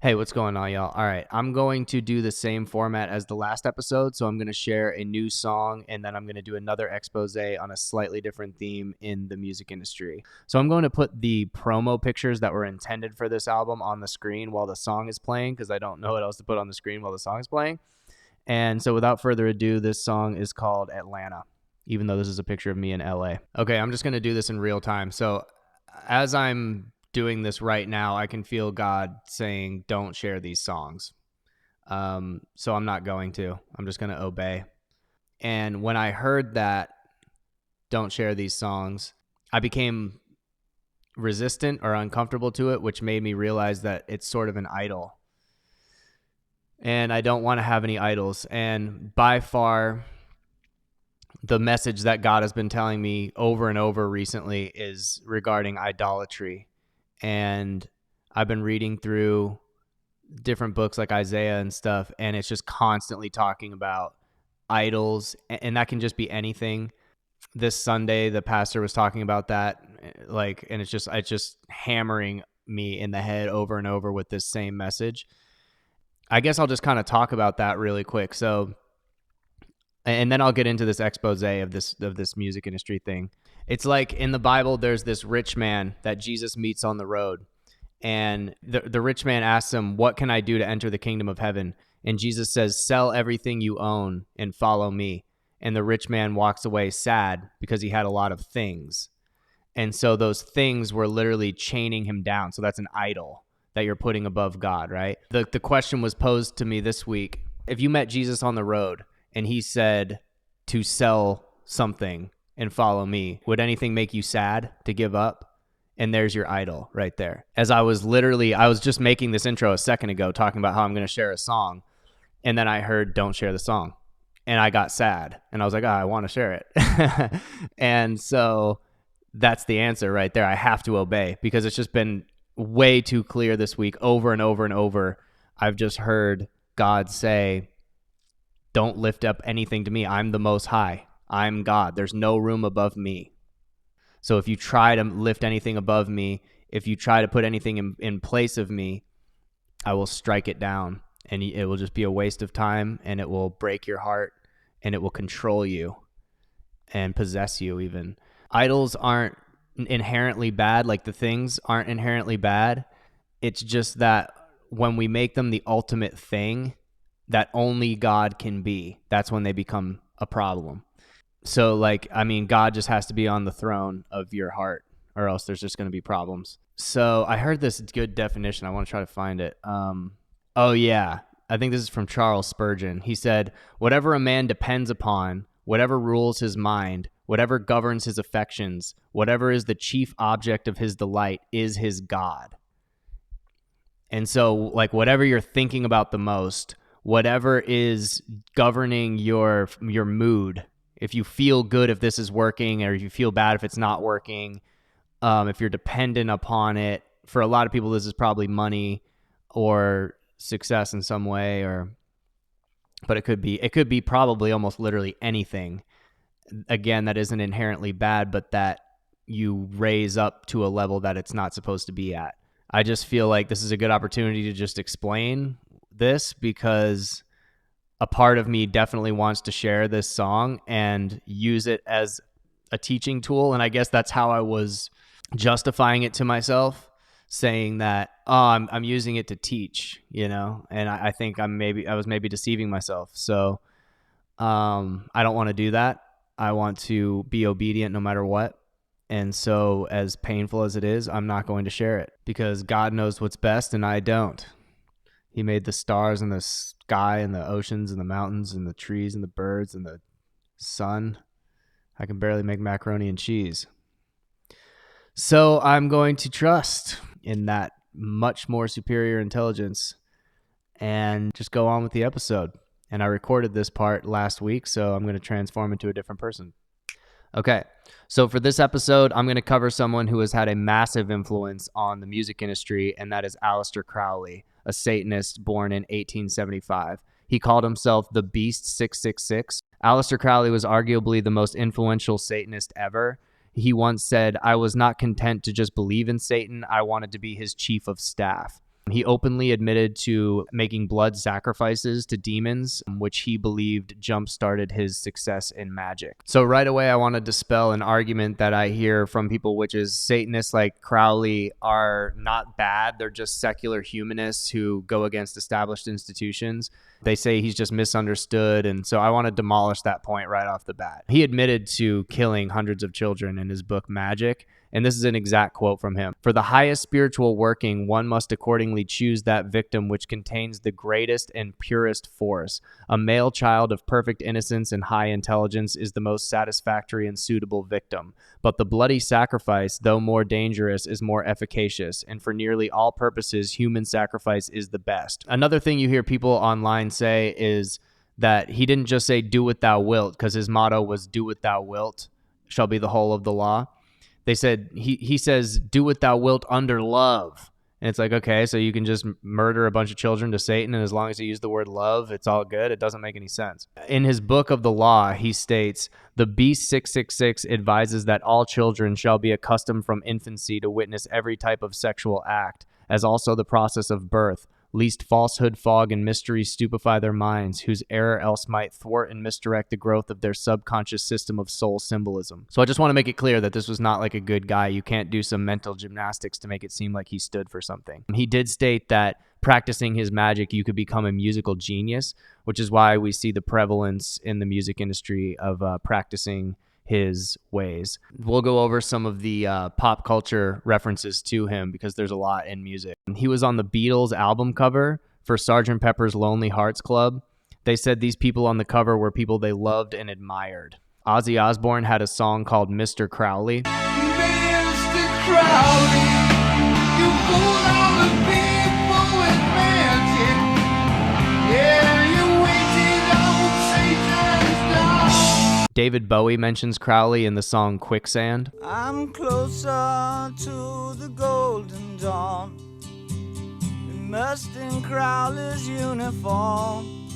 Hey, what's going on, y'all? All right, I'm going to do the same format as the last episode. So I'm going to share a new song and then I'm going to do another expose on a slightly different theme in the music industry. So I'm going to put the promo pictures that were intended for this album on the screen while the song is playing because I don't know what else to put on the screen while the song is playing. And so without further ado, this song is called Atlanta, even though this is a picture of me in LA. Okay, I'm just going to do this in real time. So as I'm doing this right now, I can feel God saying, don't share these songs. So I'm not going to. I'm just going to obey. And when I heard that, don't share these songs, I became resistant or uncomfortable to it, which made me realize that it's sort of an idol. And I don't want to have any idols. And by far, the message that God has been telling me over and over recently is regarding idolatry. And I've been reading through different books like Isaiah and stuff, and it's just constantly talking about idols, and that can just be anything. This Sunday, the pastor was talking about that, and it's just hammering me in the head over and over with this same message. I guess I'll just kind of talk about that really quick. So, and then I'll get into this expose of this music industry thing. It's like in the Bible, there's this rich man that Jesus meets on the road. And the rich man asks him, what can I do to enter the kingdom of heaven? And Jesus says, sell everything you own and follow me. And the rich man walks away sad because he had a lot of things. And so those things were literally chaining him down. So that's an idol that you're putting above God, right? The question was posed to me this week. If you met Jesus on the road and he said to sell something and follow me, would anything make you sad to give up? And there's your idol right there. As I was just making this intro a second ago, talking about how I'm going to share a song. And then I heard, don't share the song. And I got sad. And I was like, I want to share it. And so that's the answer right there. I have to obey because it's just been way too clear this week over and over and over. I've just heard God say, don't lift up anything to me. I'm the Most High. I'm God. There's no room above me. So if you try to lift anything above me, if you try to put anything in place of me, I will strike it down, and it will just be a waste of time, and it will break your heart, and it will control you and possess you even. Idols aren't inherently bad, like the things aren't inherently bad. It's just that when we make them the ultimate thing that only God can be, that's when they become a problem. So, God just has to be on the throne of your heart, or else there's just going to be problems. So I heard this good definition. I want to try to find it. I think this is from Charles Spurgeon. He said, whatever a man depends upon, whatever rules his mind, whatever governs his affections, whatever is the chief object of his delight is his God. And so, whatever you're thinking about the most, whatever is governing your mood, if you feel good if this is working, or if you feel bad if it's not working, if you're dependent upon it, for a lot of people, this is probably money or success in some way, but it could be probably almost literally anything. Again, that isn't inherently bad, but that you raise up to a level that it's not supposed to be at. I just feel like this is a good opportunity to just explain this because a part of me definitely wants to share this song and use it as a teaching tool. And I guess that's how I was justifying it to myself, saying that, I'm using it to teach, and I think I was maybe deceiving myself. So I don't want to do that. I want to be obedient no matter what. And so as painful as it is, I'm not going to share it because God knows what's best and I don't. He made the stars and the sky and the oceans and the mountains and the trees and the birds and the sun. I can barely make macaroni and cheese. So I'm going to trust in that much more superior intelligence and just go on with the episode. And I recorded this part last week, so I'm going to transform into a different person. Okay, so for this episode, I'm going to cover someone who has had a massive influence on the music industry, and that is Aleister Crowley, a Satanist born in 1875. He called himself the Beast 666. Aleister Crowley was arguably the most influential Satanist ever. He once said, I was not content to just believe in Satan. I wanted to be his chief of staff. He openly admitted to making blood sacrifices to demons, which he believed jump-started his success in magic. So right away, I want to dispel an argument that I hear from people, which is Satanists like Crowley are not bad. They're just secular humanists who go against established institutions. They say he's just misunderstood, and so I want to demolish that point right off the bat. He admitted to killing hundreds of children in his book Magic, and this is an exact quote from him. "For the highest spiritual working, one must accordingly choose that victim which contains the greatest and purest force. A male child of perfect innocence and high intelligence is the most satisfactory and suitable victim. But the bloody sacrifice, though more dangerous, is more efficacious, and for nearly all purposes, human sacrifice is the best." Another thing you hear people online say is that he didn't just say, "Do what thou wilt," because his motto was, "Do what thou wilt shall be the whole of the law." They said, he says, "Do what thou wilt under love." And it's like, okay, so you can just murder a bunch of children to Satan, and as long as you use the word love, it's all good? It doesn't make any sense. In his book of the law, he states, "The Beast 666 advises that all children shall be accustomed from infancy to witness every type of sexual act, as also the process of birth, lest falsehood, fog, and mystery stupefy their minds, whose error else might thwart and misdirect the growth of their subconscious system of soul symbolism." So I just want to make it clear that this was not like a good guy. You can't do some mental gymnastics to make it seem like he stood for something. He did state that practicing his magic, you could become a musical genius, which is why we see the prevalence in the music industry of practicing his ways. We'll go over some of the pop culture references to him because there's a lot in music. He was on the Beatles album cover for Sgt. Pepper's Lonely Hearts Club. They said these people on the cover were people they loved and admired. Ozzy Osbourne had a song called Mr. Crowley. Mr. Crowley, you fool all the people with magic. Yeah, you waited on Satan's door. David Bowie mentions Crowley in the song Quicksand. I'm closer to the golden dawn, immersed in Crowley's uniform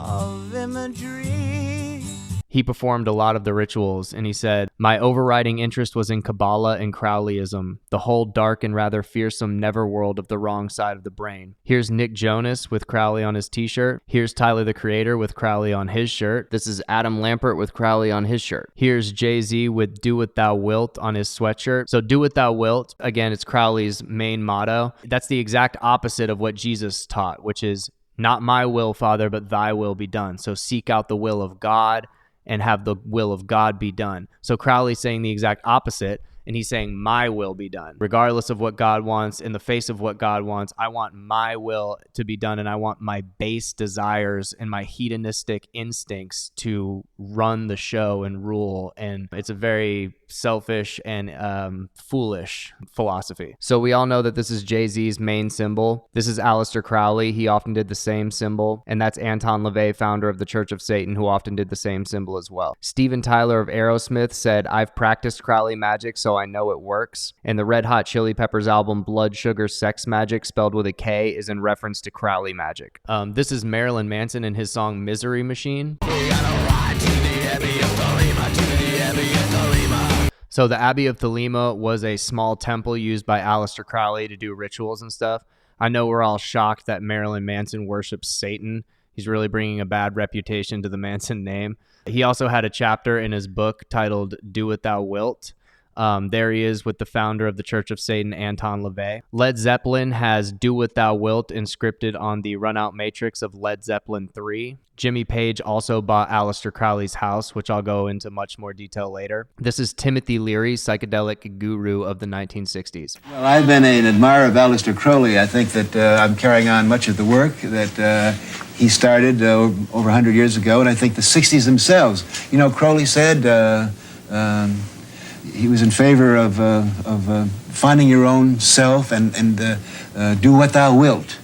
of imagery. He performed a lot of the rituals, and he said, "My overriding interest was in Kabbalah and Crowleyism, the whole dark and rather fearsome netherworld of the wrong side of the brain." Here's Nick Jonas with Crowley on his t-shirt. Here's Tyler the Creator with Crowley on his shirt. This is Adam Lampert with Crowley on his shirt. Here's Jay-Z with Do What Thou Wilt on his sweatshirt. So Do What Thou Wilt, again, it's Crowley's main motto. That's the exact opposite of what Jesus taught, which is, "Not my will, Father, but thy will be done." So seek out the will of God and have the will of God be done. So Crowley's saying the exact opposite, and he's saying my will be done. Regardless of what God wants, in the face of what God wants, I want my will to be done, and I want my base desires and my hedonistic instincts to run the show and rule. And it's a very selfish and foolish philosophy. So we all know that this is Jay-Z's main symbol. This is Aleister Crowley. He often did the same symbol. And that's Anton LaVey, founder of the Church of Satan, who often did the same symbol as well. Steven Tyler of Aerosmith said, "I've practiced Crowley magic, so I know it works." And the Red Hot Chili Peppers album Blood Sugar Sex Magic, spelled with a K, is in reference to Crowley magic. This is Marilyn Manson in his song Misery Machine. So the Abbey of Thelema was a small temple used by Aleister Crowley to do rituals and stuff. I know we're all shocked that Marilyn Manson worships Satan. He's really bringing a bad reputation to the Manson name. He also had a chapter in his book titled Do What Thou Wilt. There he is with the founder of the Church of Satan, Anton LaVey. Led Zeppelin has Do What Thou Wilt inscripted on the runout matrix of Led Zeppelin 3. Jimmy Page also bought Aleister Crowley's house, which I'll go into much more detail later. This is Timothy Leary, psychedelic guru of the 1960s. Well, I've been an admirer of Aleister Crowley. I think that I'm carrying on much of the work that he started over 100 years ago, and I think the 60s themselves. You know, Crowley said he was in favor of finding your own self and do what thou wilt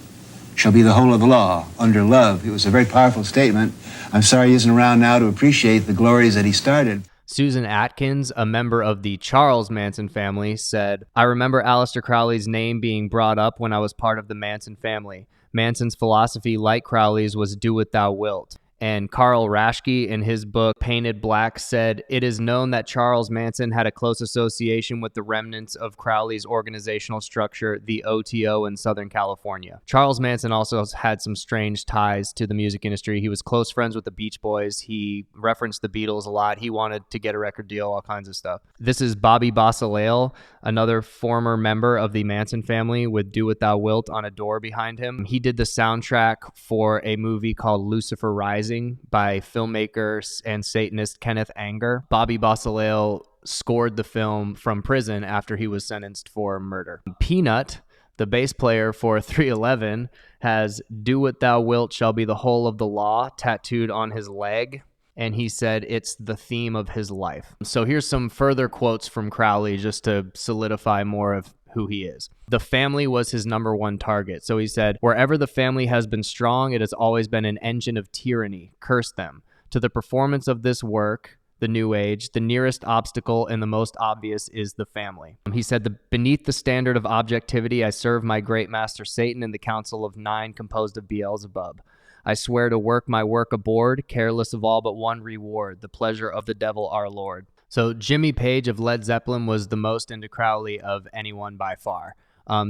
shall be the whole of the law, under love. It was a very powerful statement. I'm sorry he isn't around now to appreciate the glories that he started. Susan Atkins, a member of the Charles Manson family, said, "I remember Aleister Crowley's name being brought up when I was part of the Manson family. Manson's philosophy, like Crowley's, was do what thou wilt. And Carl Raschke, in his book Painted Black, said, "It is known that Charles Manson had a close association with the remnants of Crowley's organizational structure, the OTO in Southern California." Charles Manson also had some strange ties to the music industry. He was close friends with the Beach Boys. He referenced the Beatles a lot. He wanted to get a record deal, all kinds of stuff. This is Bobby Bassalele, another former member of the Manson family, with Do What Thou Wilt on a door behind him. He did the soundtrack for a movie called Lucifer Rising by filmmaker and Satanist Kenneth Anger. Bobby Bassalele scored the film from prison after he was sentenced for murder. Peanut, the bass player for 311, has "Do What Thou Wilt Shall Be the Whole of the Law" tattooed on his leg, and he said it's the theme of his life. So here's some further quotes from Crowley just to solidify more of who he is. The family was his number one target. So he said, "Wherever the family has been strong, it has always been an engine of tyranny. Curse them. To the performance of this work, the New Age, the nearest obstacle and the most obvious is the family." He said, "Beneath the standard of objectivity, I serve my great master Satan in the council of 9 composed of Beelzebub. I swear to work my work aboard, careless of all but one reward, the pleasure of the devil our Lord." So Jimmy Page of Led Zeppelin was the most into Crowley of anyone by far.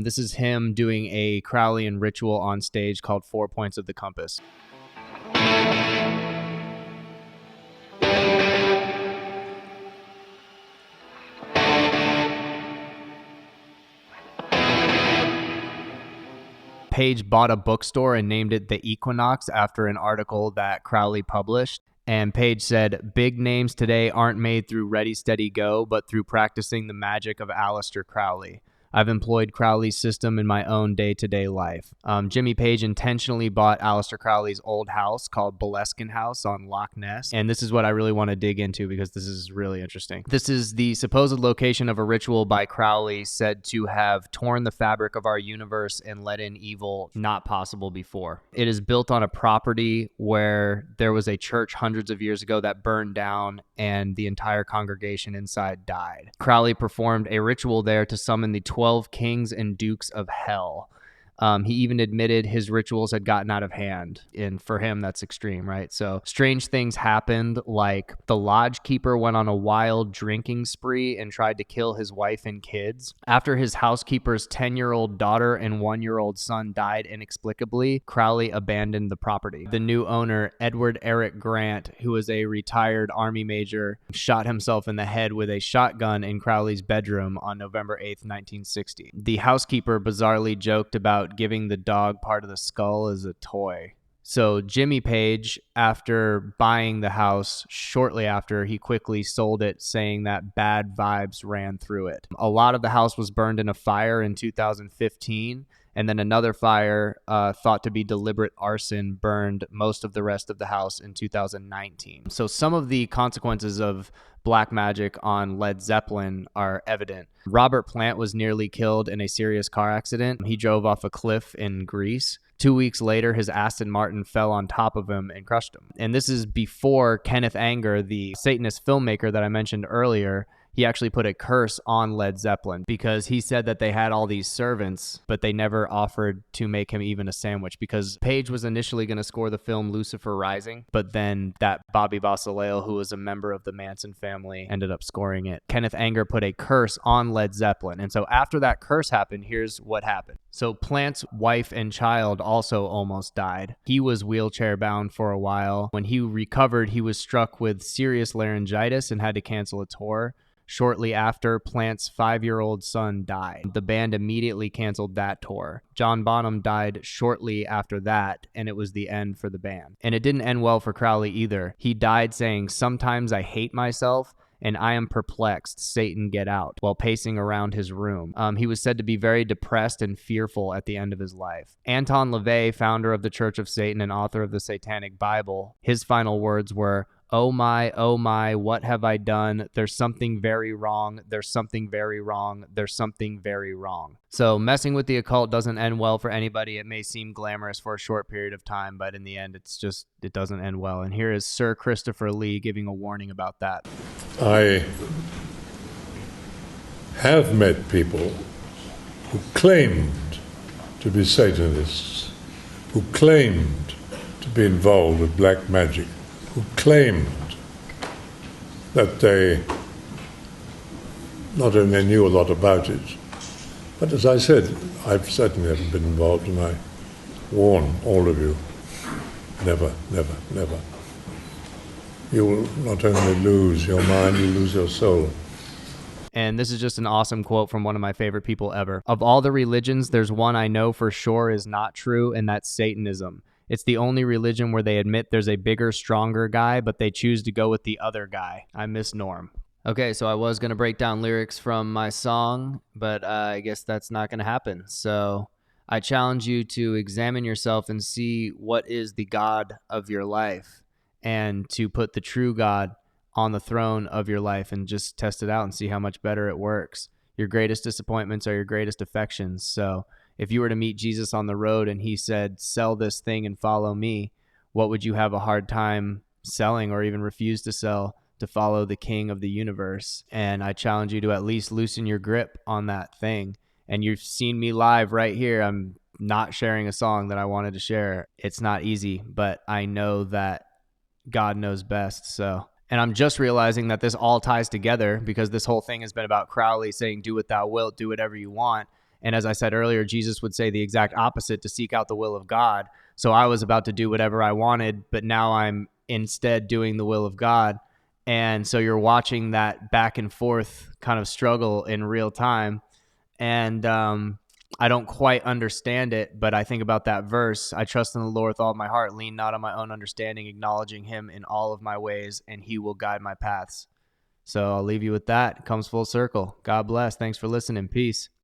This is him doing a Crowleyan ritual on stage called 4 Points of the Compass. Page bought a bookstore and named it The Equinox after an article that Crowley published. And Page said, "Big names today aren't made through ready, steady, go, but through practicing the magic of Aleister Crowley. I've employed Crowley's system in my own day-to-day life." Jimmy Page intentionally bought Aleister Crowley's old house called Boleskine House on Loch Ness. And this is what I really want to dig into because this is really interesting. This is the supposed location of a ritual by Crowley said to have torn the fabric of our universe and let in evil not possible before. It is built on a property where there was a church hundreds of years ago that burned down and the entire congregation inside died. Crowley performed a ritual there to summon the 12 kings and dukes of hell. He even admitted his rituals had gotten out of hand. And for him, that's extreme, right? So strange things happened, like the lodge keeper went on a wild drinking spree and tried to kill his wife and kids. After his housekeeper's 10-year-old daughter and 1-year-old son died inexplicably, Crowley abandoned the property. The new owner, Edward Eric Grant, who was a retired Army major, shot himself in the head with a shotgun in Crowley's bedroom on November 8th, 1960. The housekeeper bizarrely joked about giving the dog part of the skull as a toy. So Jimmy Page, after buying the house, shortly after, he quickly sold it, saying that bad vibes ran through it. A lot of the house was burned in a fire in 2015, and then another fire, thought to be deliberate arson, burned most of the rest of the house in 2019. So some of the consequences of black magic on Led Zeppelin are evident. Robert Plant was nearly killed in a serious car accident. He drove off a cliff in Greece. 2 weeks later, his Aston Martin fell on top of him and crushed him. And this is before Kenneth Anger, the Satanist filmmaker that I mentioned earlier, he actually put a curse on Led Zeppelin because he said that they had all these servants, but they never offered to make him even a sandwich, because Page was initially going to score the film Lucifer Rising, but then that Bobby Bassalele, who was a member of the Manson family, ended up scoring it. Kenneth Anger put a curse on Led Zeppelin. And so after that curse happened, here's what happened. So Plant's wife and child also almost died. He was wheelchair bound for a while. When he recovered, he was struck with serious laryngitis and had to cancel a tour. Shortly after, Plant's 5-year-old son died. The band immediately canceled that tour. John Bonham died shortly after that, and it was the end for the band. And it didn't end well for Crowley either. He died saying, "Sometimes I hate myself, and I am perplexed. Satan, get out," while pacing around his room. He was said to be very depressed and fearful at the end of his life. Anton LaVey, founder of the Church of Satan and author of the Satanic Bible, his final words were, oh my, what have I done? There's something very wrong. There's something very wrong. There's something very wrong." So messing with the occult doesn't end well for anybody. It may seem glamorous for a short period of time, but in the end, it doesn't end well. And here is Sir Christopher Lee giving a warning about that. I have met people who claimed to be Satanists, who claimed to be involved with black magic who claimed that they not only knew a lot about it, but as I said, I've certainly never been involved, and I warn all of you, never, never, never. You will not only lose your mind, you lose your soul. And this is just an awesome quote from one of my favorite people ever. Of all the religions, there's one I know for sure is not true, and that's Satanism. It's the only religion where they admit there's a bigger, stronger guy, but they choose to go with the other guy. I miss Norm. Okay, so I was going to break down lyrics from my song, but I guess that's not going to happen. So I challenge you to examine yourself and see what is the God of your life, and to put the true God on the throne of your life and just test it out and see how much better it works. Your greatest disappointments are your greatest affections. So if you were to meet Jesus on the road and he said, sell this thing and follow me, what would you have a hard time selling or even refuse to sell to follow the King of the universe? And I challenge you to at least loosen your grip on that thing. And you've seen me live right here. I'm not sharing a song that I wanted to share. It's not easy, but I know that God knows best. And I'm just realizing that this all ties together, because this whole thing has been about Crowley saying, do what thou wilt, do whatever you want. And as I said earlier, Jesus would say the exact opposite, to seek out the will of God. So I was about to do whatever I wanted, but now I'm instead doing the will of God. And so you're watching that back and forth kind of struggle in real time. And I don't quite understand it, but I think about that verse. I trust in the Lord with all my heart, lean not on my own understanding, acknowledging him in all of my ways, and he will guide my paths. So I'll leave you with that. It comes full circle. God bless. Thanks for listening. Peace.